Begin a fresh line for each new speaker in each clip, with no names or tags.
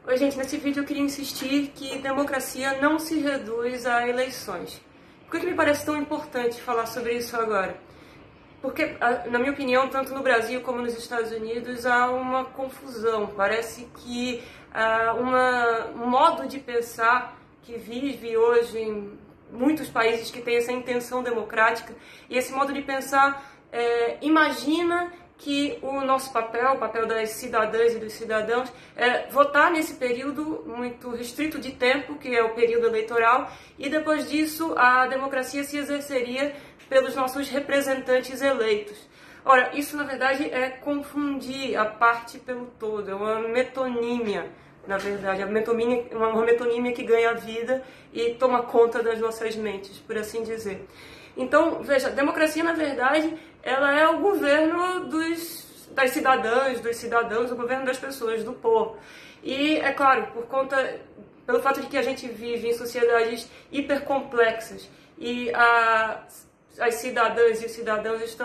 Oi, gente, nesse vídeo eu queria insistir que democracia não se reduz a eleições. Por que me parece tão importante falar sobre isso agora? Porque, na minha opinião, tanto no Brasil como nos Estados Unidos há uma confusão. Parece que um modo de pensar que vive hoje em muitos países que têm essa intenção democrática, e esse modo de pensar imagina que o nosso papel, o papel das cidadãs e dos cidadãos, é votar nesse período muito restrito de tempo, que é o período eleitoral, e depois disso a democracia se exerceria pelos nossos representantes eleitos. Ora, isso na verdade é confundir a parte pelo todo, é uma metonímia, na verdade, uma metonímia que ganha vida e toma conta das nossas mentes, por assim dizer. Então, veja, a democracia, na verdade, ela é o governo das cidadãs, dos cidadãos, o governo das pessoas, do povo. E, é claro, pelo fato de que a gente vive em sociedades hipercomplexas e as cidadãs e os cidadãos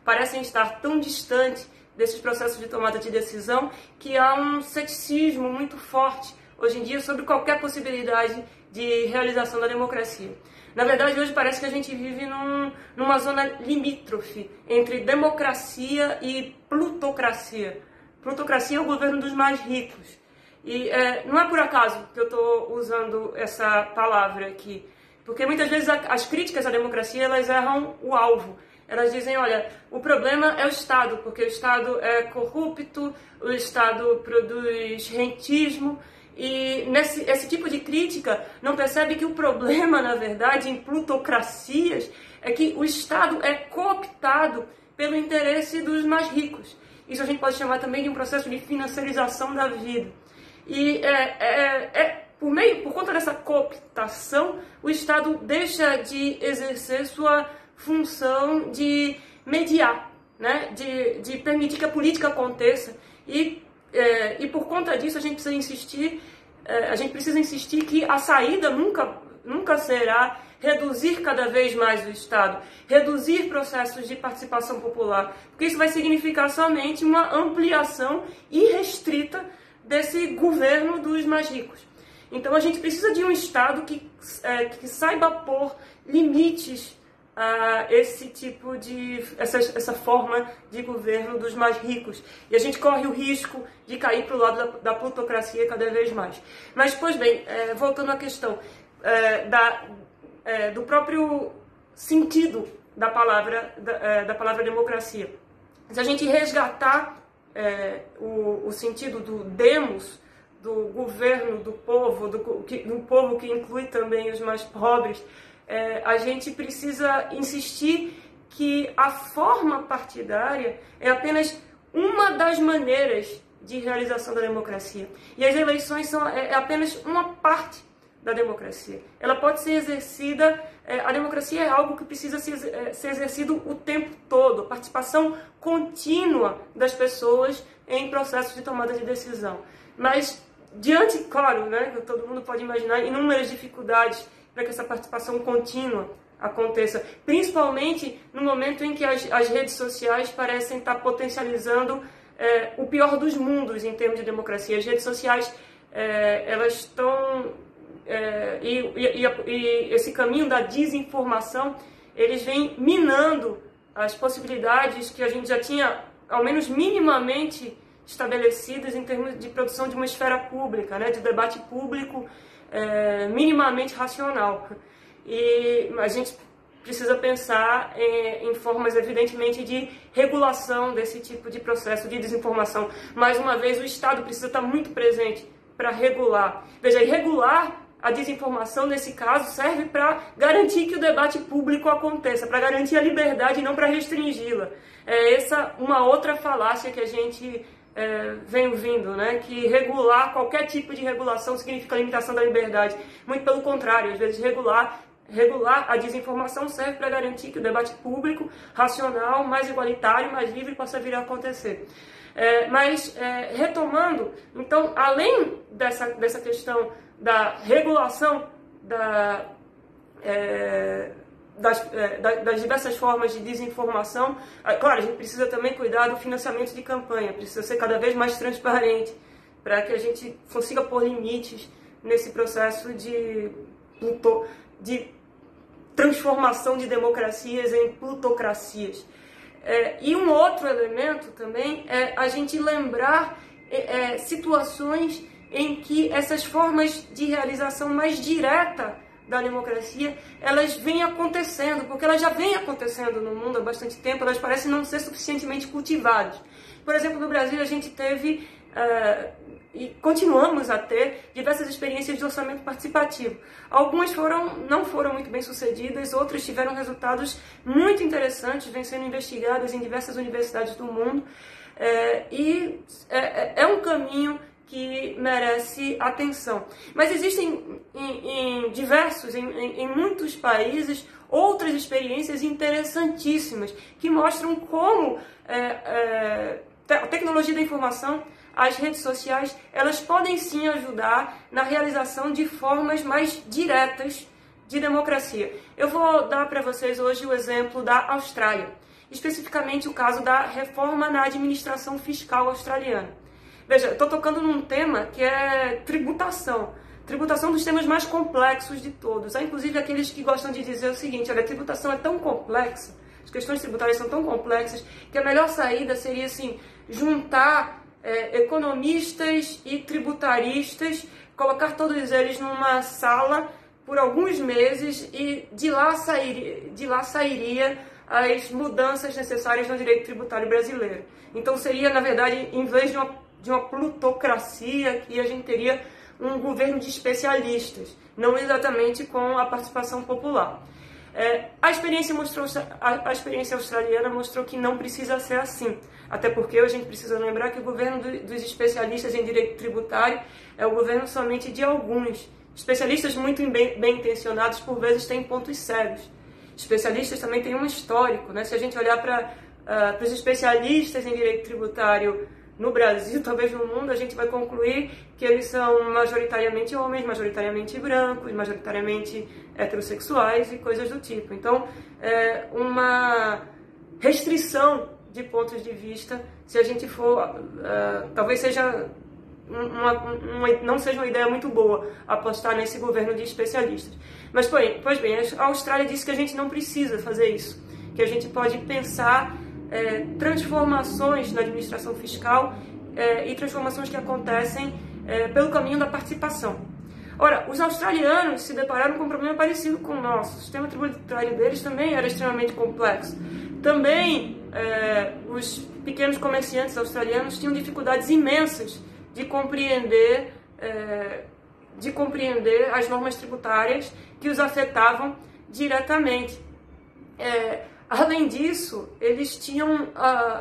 parecem estar tão distantes desses processos de tomada de decisão que há um ceticismo muito forte hoje em dia sobre qualquer possibilidade de realização da democracia. Na verdade, hoje parece que a gente vive numa zona limítrofe entre democracia e plutocracia. Plutocracia é o governo dos mais ricos. E não é por acaso que eu estou usando essa palavra aqui, porque muitas vezes as críticas à democracia elas erram o alvo. Elas dizem, olha, o problema é o Estado, porque o Estado é corrupto, o Estado produz rentismo. E esse tipo de crítica não percebe que o problema, na verdade, em plutocracias, é que o Estado é cooptado pelo interesse dos mais ricos. Isso a gente pode chamar também de um processo de financiarização da vida. E por conta dessa cooptação, o Estado deixa de exercer sua função de mediar, né? de permitir que a política aconteça. E por conta disso a gente precisa insistir que a saída nunca será reduzir cada vez mais o Estado, reduzir processos de participação popular, porque isso vai significar somente uma ampliação irrestrita desse governo dos mais ricos. Então a gente precisa de um Estado que saiba pôr limites a essa forma de governo dos mais ricos. E a gente corre o risco de cair para o lado da plutocracia cada vez mais. Mas, pois bem, voltando à questão do próprio sentido da palavra democracia. Se a gente resgatar o sentido do demos, do governo do povo, do povo que inclui também os mais pobres, a gente precisa insistir que a forma partidária é apenas uma das maneiras de realização da democracia. E as eleições são apenas uma parte da democracia. Ela pode ser exercida, a democracia é algo que precisa ser exercido o tempo todo, a participação contínua das pessoas em processos de tomada de decisão. Mas, claro, né, todo mundo pode imaginar inúmeras dificuldades para que essa participação contínua aconteça, principalmente no momento em que as redes sociais parecem estar potencializando o pior dos mundos em termos de democracia. As redes sociais, elas estão... e esse caminho da desinformação, eles vêm minando as possibilidades que a gente já tinha, ao menos minimamente, estabelecidas em termos de produção de uma esfera pública, né, de debate público minimamente racional. E a gente precisa pensar em formas, evidentemente, de regulação desse tipo de processo de desinformação. Mais uma vez, o Estado precisa estar muito presente para regular. Veja, e regular a desinformação, nesse caso, serve para garantir que o debate público aconteça, para garantir a liberdade e não para restringi-la. Essa uma outra falácia que a gente vem ouvindo, né? Que regular, qualquer tipo de regulação significa limitação da liberdade. Muito pelo contrário, às vezes regular a desinformação serve para garantir que o debate público, racional, mais igualitário, mais livre possa vir a acontecer. Mas, retomando, então, além dessa questão da regulação das diversas formas de desinformação, claro, a gente precisa também cuidar do financiamento de campanha, precisa ser cada vez mais transparente, para que a gente consiga pôr limites nesse processo de transformação de democracias em plutocracias. E um outro elemento também é a gente lembrar situações em que essas formas de realização mais direta da democracia, elas vêm acontecendo, porque elas já vêm acontecendo no mundo há bastante tempo, elas parecem não ser suficientemente cultivadas. Por exemplo, no Brasil a gente teve, e continuamos a ter, diversas experiências de orçamento participativo. Algumas não foram muito bem sucedidas, outras tiveram resultados muito interessantes, vêm sendo investigadas em diversas universidades do mundo, é um caminho que merece atenção. Mas existem em muitos países, outras experiências interessantíssimas que mostram como a tecnologia da informação, as redes sociais, elas podem sim ajudar na realização de formas mais diretas de democracia. Eu vou dar para vocês hoje o exemplo da Austrália, especificamente o caso da reforma na administração fiscal australiana. Veja, estou tocando num tema que é tributação. Tributação dos temas mais complexos de todos. Há inclusive aqueles que gostam de dizer o seguinte: olha, a tributação é tão complexa, as questões tributárias são tão complexas, que a melhor saída seria assim, juntar economistas e tributaristas, colocar todos eles numa sala por alguns meses e de lá sairia as mudanças necessárias no direito tributário brasileiro. Então seria, na verdade, em vez de uma plutocracia, que a gente teria um governo de especialistas, não exatamente com a participação popular. A experiência australiana mostrou que não precisa ser assim, até porque a gente precisa lembrar que o governo dos especialistas em direito tributário é o governo somente de alguns. Especialistas muito bem intencionados, por vezes, têm pontos cegos. Especialistas também têm um histórico, né? Se a gente olhar para os especialistas em direito tributário no Brasil, talvez no mundo, a gente vai concluir que eles são majoritariamente homens, majoritariamente brancos, majoritariamente heterossexuais e coisas do tipo. Então, uma restrição de pontos de vista, se a gente for, talvez seja não seja uma ideia muito boa apostar nesse governo de especialistas. Mas, pois bem, a Austrália disse que a gente não precisa fazer isso, que a gente pode pensar transformações na administração fiscal e transformações que acontecem pelo caminho da participação. Ora, os australianos se depararam com um problema parecido com o nosso. O sistema tributário deles também era extremamente complexo. Também os pequenos comerciantes australianos tinham dificuldades imensas de compreender as normas tributárias que os afetavam diretamente. Além disso, eles tinham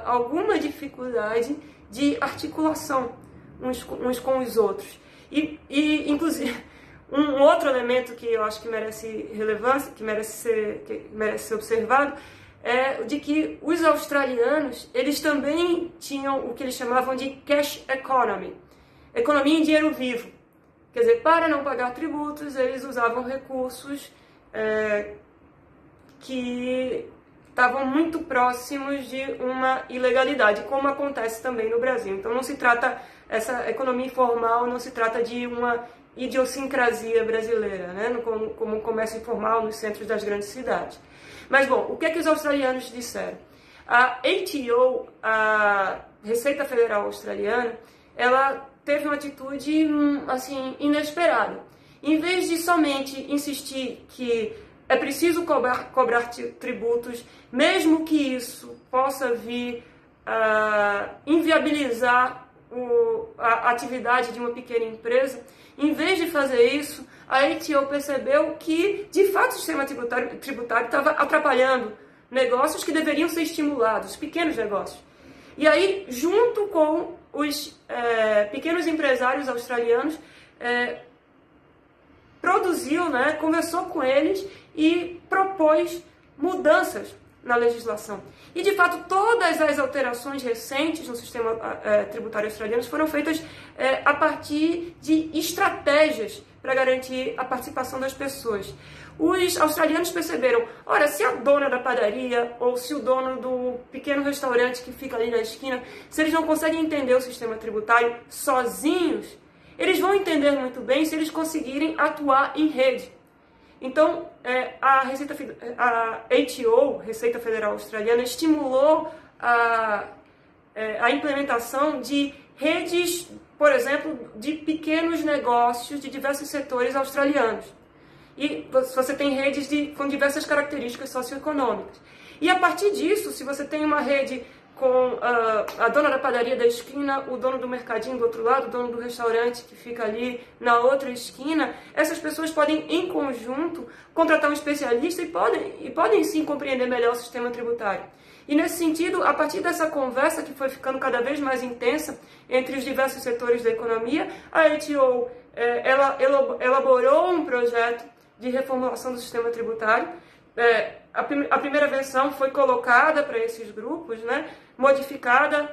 alguma dificuldade de articulação uns com os outros. E inclusive, um outro elemento que eu acho que merece relevância, que merece ser observado, é de que os australianos, eles também tinham o que eles chamavam de cash economy, economia em dinheiro vivo. Quer dizer, para não pagar tributos, eles usavam recursos que estavam muito próximos de uma ilegalidade, como acontece também no Brasil. Então não se trata, essa economia informal não se trata de uma idiosincrasia brasileira, né? como o comércio informal nos centros das grandes cidades. Mas, bom, o que é que os australianos disseram? A ATO, a Receita Federal Australiana, ela teve uma atitude assim, inesperada. Em vez de somente insistir que é preciso cobrar tributos, mesmo que isso possa vir a inviabilizar a atividade de uma pequena empresa, em vez de fazer isso, a ATO percebeu que, de fato, o sistema tributário estava atrapalhando negócios que deveriam ser estimulados, pequenos negócios. E aí, junto com os pequenos empresários australianos, produziu, né, conversou com eles e propôs mudanças na legislação. E, de fato, todas as alterações recentes no sistema tributário australiano foram feitas a partir de estratégias para garantir a participação das pessoas. Os australianos perceberam, ora, se a dona da padaria ou se o dono do pequeno restaurante que fica ali na esquina, se eles não conseguem entender o sistema tributário sozinhos, eles vão entender muito bem se eles conseguirem atuar em rede. Então, a ATO, Receita Federal Australiana, estimulou a implementação de redes, por exemplo, de pequenos negócios de diversos setores australianos. E você tem redes com diversas características socioeconômicas. E a partir disso, se você tem uma rede com a dona da padaria da esquina, o dono do mercadinho do outro lado, o dono do restaurante que fica ali na outra esquina, essas pessoas podem, em conjunto, contratar um especialista e podem sim compreender melhor o sistema tributário. E nesse sentido, a partir dessa conversa que foi ficando cada vez mais intensa entre os diversos setores da economia, a ATO ela elaborou um projeto de reformulação do sistema tributário. A primeira versão foi colocada para esses grupos, né? Modificada,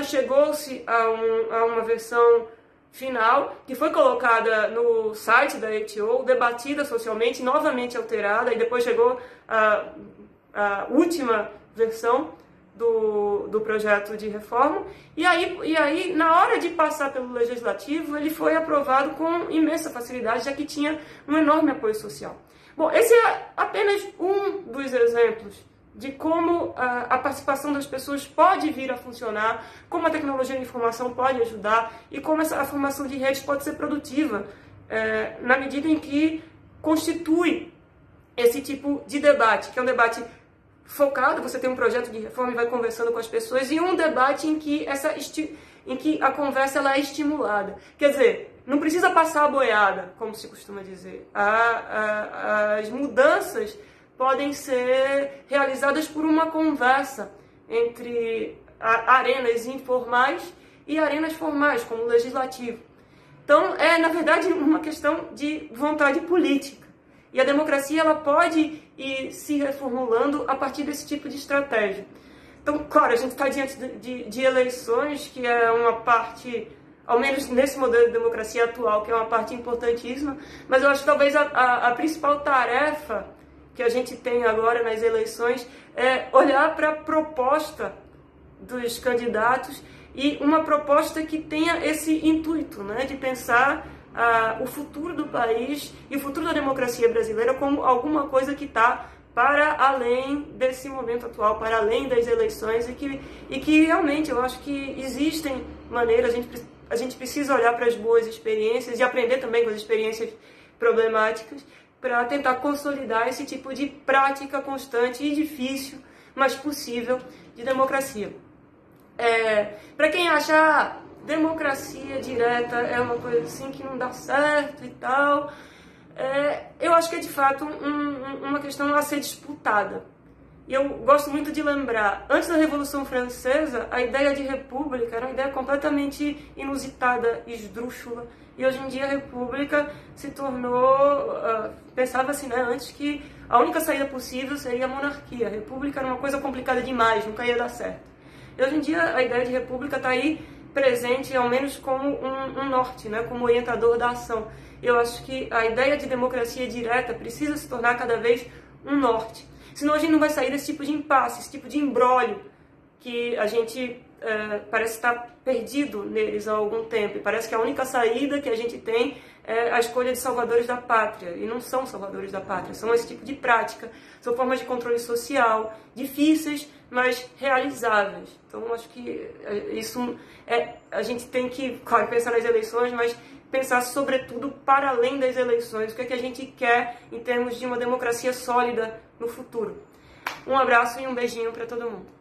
chegou-se a uma versão final, que foi colocada no site da ATO, debatida socialmente, novamente alterada, e depois chegou a última versão do projeto de reforma, e aí, na hora de passar pelo Legislativo, ele foi aprovado com imensa facilidade, já que tinha um enorme apoio social. Bom, esse é apenas um dos exemplos de como a participação das pessoas pode vir a funcionar, como a tecnologia da informação pode ajudar e como a formação de redes pode ser produtiva, na medida em que constitui esse tipo de debate, que é um debate focado, você tem um projeto de reforma e vai conversando com as pessoas, e um debate em que a conversa ela é estimulada. Quer dizer, não precisa passar a boiada, como se costuma dizer. As mudanças podem ser realizadas por uma conversa entre arenas informais e arenas formais, como o legislativo. Então, na verdade, uma questão de vontade política. E a democracia ela pode ir se reformulando a partir desse tipo de estratégia. Então, claro, a gente está diante de eleições, que é uma parte, ao menos nesse modelo de democracia atual, que é uma parte importantíssima, mas eu acho que talvez a principal tarefa que a gente tem agora nas eleições é olhar para a proposta dos candidatos e uma proposta que tenha esse intuito, né, de pensar o futuro do país e o futuro da democracia brasileira como alguma coisa que está para além desse momento atual, para além das eleições, e que realmente eu acho que existem maneiras, a gente precisa olhar para as boas experiências e aprender também com as experiências problemáticas para tentar consolidar esse tipo de prática constante e difícil, mas possível, de democracia. Para quem acha democracia direta é uma coisa assim que não dá certo e tal, eu acho que é de fato uma questão a ser disputada. E eu gosto muito de lembrar, antes da Revolução Francesa, a ideia de república era uma ideia completamente inusitada, esdrúxula, e hoje em dia a república se tornou, pensava-se, né, antes que a única saída possível seria a monarquia. A república era uma coisa complicada demais, nunca ia dar certo. E hoje em dia a ideia de república está aí presente, ao menos como um norte, né, como orientador da ação. Eu acho que a ideia de democracia direta precisa se tornar cada vez um norte. Senão a gente não vai sair desse tipo de impasse, esse tipo de imbróglio que a gente parece estar perdido neles há algum tempo. E parece que a única saída que a gente tem é a escolha de salvadores da pátria. E não são salvadores da pátria, são esse tipo de prática. São formas de controle social, difíceis, mas realizáveis. Então, acho que isso a gente tem que, claro, pensar nas eleições, mas pensar sobretudo para além das eleições. O que é que a gente quer em termos de uma democracia sólida no futuro. Um abraço e um beijinho para todo mundo.